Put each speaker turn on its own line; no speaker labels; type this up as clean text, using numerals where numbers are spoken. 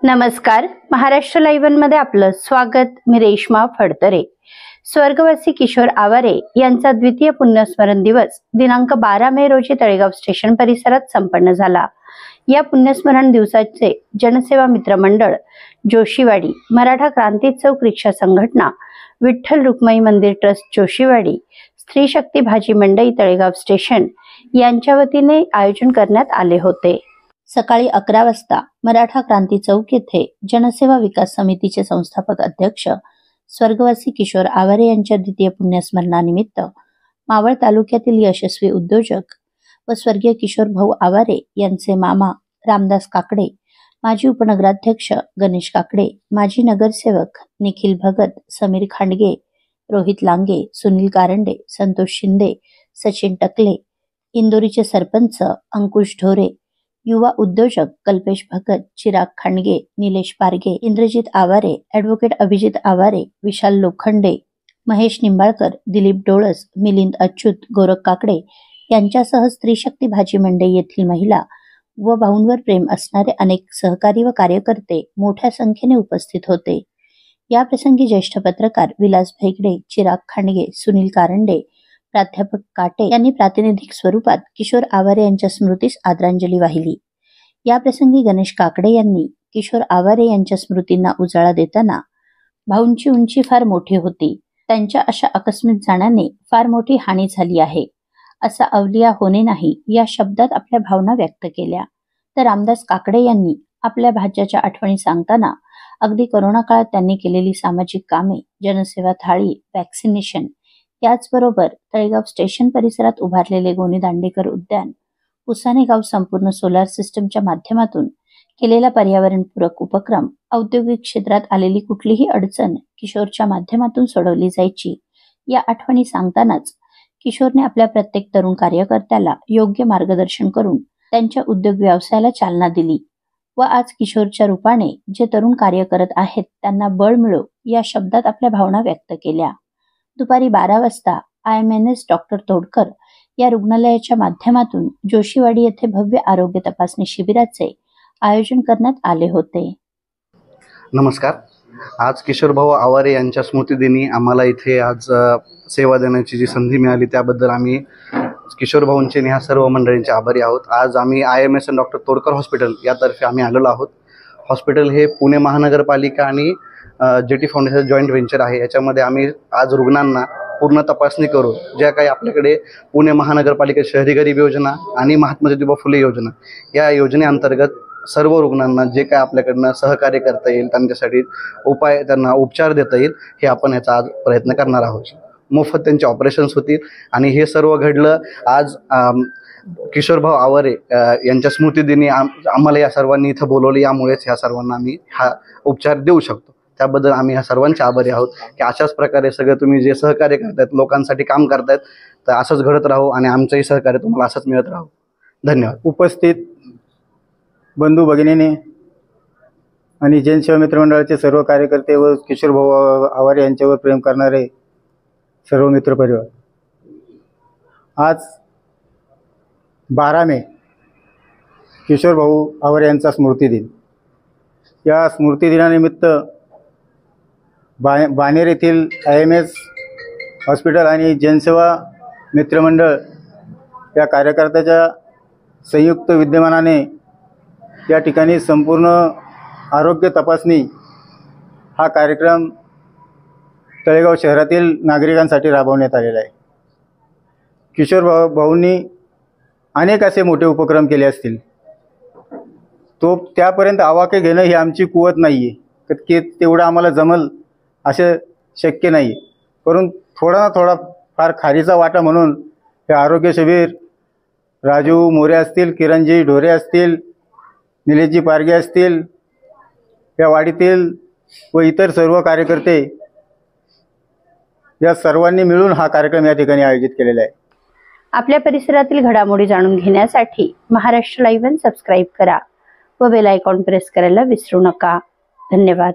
नमस्कार, महाराष्ट्र लाईव्ह मध्ये आपलं स्वागत। मी रेश्मा फडतरे। स्वर्गवासी किशोर आवारे यांचा द्वितीय पुण्यस्मरण दिवस दिनांक 12 मे रोजी तळेगाव स्टेशन परिसरात संपन्न झाला। या पुण्यस्मरण दिवसाचे जनसेवा मित्र मंडळ, जोशीवाडी, मराठा क्रांती चौक रिक्षा संघटना, विठ्ठल रुक्माई मंदिर ट्रस्ट जोशीवाडी, स्त्री शक्ती भाजी मंडई तळेगाव स्टेशन यांच्या वतीने आयोजन करण्यात आले होते। सकाळी 11 वाजता मराठा क्रांती चौक येथे जनसेवा विकास समितीचे संस्थापक अध्यक्ष स्वर्गवासी किशोर आवारे यांच्या द्वितीय पुण्यस्मरणानिमित्त मावळ तालुक्यातील यशस्वी उद्योजक व स्वर्गीय किशोर भाऊ आवारे यांचे मामा रामदास काकडे, माजी उपनगराध्यक्ष गणेश काकडे, माजी नगरसेवक निखिल भगत, समीर खांडगे, रोहित लांगे, सुनील कारंडे, संतोष शिंदे, सचिन टकले, इंदोरीचे सरपंच अंकुश ढोरे, युवा उद्योजक कल्पेश भगत, चिराग खांडगे, निलेश पारगे, इंद्रजित आवारे, ॲडव्होकेट अभिजित आवारे, विशाल लोखंडे, महेश निंबाळकर, दिलीप डोळस, मिलिंद अच्युत, गोरख काकडे यांच्यासह स्त्री शक्ती भाजी मंडई येथील महिला व भाऊंवर प्रेम असणारे अनेक सहकारी व कार्यकर्ते मोठ्या संख्येने उपस्थित होते। या प्रसंगी ज्येष्ठ पत्रकार विलास भेगडे, चिराग खांडगे, सुनील कारंडे, प्राध्यापक काटे यांनी प्रातिनिधिक स्वरूपात किशोर आवारे यांच्या स्मृतीस आदरांजली वाहिली। या प्रसंगी गणेश काकडे यांनी किशोर आवारे यांच्या स्मृतींना उजाळा देताना, भाऊंची उंची फार मोठी होती, त्यांच्या अशा आकस्मिक जाण्याने फार मोठी हानी झाली आहे, असा अवलिया होणे नाही या शब्दात आपल्या भावना व्यक्त केल्या। तर रामदास काकडे यांनी आपल्या भाच्याच्या आठवणी सांगताना अगदी कोरोना काळात त्यांनी केलेली सामाजिक कामे, जनसेवा थाळी, वॅक्सिनेशन, याचबरोबर तळेगाव स्टेशन परिसरात उभारलेले गोनी दांडेकर उद्यान, पुसाने गाव संपूर्ण सोलार सिस्टमच्या माध्यमातून केलेला पर्यावरणपूरक उपक्रम, औद्योगिक क्षेत्रात आलेली कुठलीही अडचण किशोरच्या माध्यमातून सोडवली जायची, या आठवणी सांगतानाच किशोरने आपल्या प्रत्येक तरुण कार्यकर्त्याला योग्य मार्गदर्शन करून त्यांच्या उद्योग व्यवसायाला चालना दिली व आज किशोरच्या रूपाने जे तरुण कार्य करत आहेत त्यांना बळ मिळो या शब्दात आपल्या भावना व्यक्त केल्या। दुपारी 12 वाजता IMNS डॉक्टर तोडकर या रुग्णालयाच्या माध्यमातून जोशीवाडी येथे भव्य आरोग्य तपासणी शिबिराचे आयोजन करण्यात आले होते।
नमस्कार, आज किशोर भाऊ आवारे यांच्या स्मृतिदिनी आम्हाला इथे आज सेवा देण्याची जी संधी मिळाली त्याबद्दल आम्ही किशोर भाऊंचे आणि ह्या सर्व मंडळींचे आभारी आहोत। आज आम्ही IMSN डॉक्टर तोडकर हॉस्पिटल यातर्फे आम्ही आलेलो आहोत। हॉस्पिटल हे पुणे महानगरपालिका आणि JT फाउंडेशन जॉईंट व्हेंचर आहे। याच्यामध्ये आम्ही आज रुग्णांना पूर्ण तपासणी करू, ज्या काही आपल्याकडे पुणे महानगरपालिका शहरी गरीब योजना आणि महात्मा ज्योतिबा फुले योजना या योजनेअंतर्गत सर्व रुग्णांना जे काय आपल्याकडनं सहकार्य करता येईल, त्यांच्यासाठी त्यांना उपचार देता येईल, हे आपण याचा आज प्रयत्न करणार आहोत। मोफत त्यांचे ऑपरेशन्स होतील आणि हे सर्व घडलं आज किशोर भाऊ आवारे यांच्या स्मृतिदिनी आम्हाला या सर्वांनी इथं बोलवलं, यामुळेच ह्या सर्वांना आम्ही हा उपचार देऊ शकतो। त्याबद्दल आम्ही ह्या सर्वांचे आभारी आहोत की अशाच प्रकारे सगळे तुम्ही जे सहकार्य करतायत, लोकांसाठी काम करतायत, तर असंच घडत राहू आणि आमचंही सहकार्य तुम्हाला असंच मिळत राहू। धन्यवाद।
उपस्थित बंधू भगिनीने आणि जनसेवा मित्रमंडळाचे सर्व कार्यकर्ते व किशोर भाऊ आवारे यांच्यावर प्रेम करणारे सर्व मित्रपरिवार, आज 12 मे किशोर भाऊ आवारे यांचा स्मृतिदिन। या स्मृतिदिनानिमित्त बाणेर येथील IMS हॉस्पिटल आणि जनसेवा मित्रमंडळ या कार्यकर्त्याच्या संयुक्त विद्यमानाने या ठिकाणी संपूर्ण आरोग्य तपासणी हा कार्यक्रम तळेगाव शहरातील नागरिकांसाठी राबवण्यात आलेला आहे। किशोर भाऊंनी अनेक असे मोठे उपक्रम केले असतील, तो त्यापर्यंत आवाके घेणं ही आमची कुवत नाही आहे की तेवढं आम्हाला जमल असे शक्य नाही, परंतु थोडा ना थोडा फार खारीचा वाटा म्हणून हे आरोग्य शिबिर राजू मोरे असतील, किरणजी ढोरे असतील, निलेशजी पारगे असतील, या वाडीतील व इतर सर्व कार्यकर्ते या सर्वांनी मिळून हा कार्यक्रम या ठिकाणी आयोजित केलेला आहे।
आपल्या परिसरातील घडामोडी जाणून घेण्यासाठी महाराष्ट्र लाईव्ह सबस्क्राईब करा व बेल आयकॉन प्रेस करायला विसरू नका। धन्यवाद।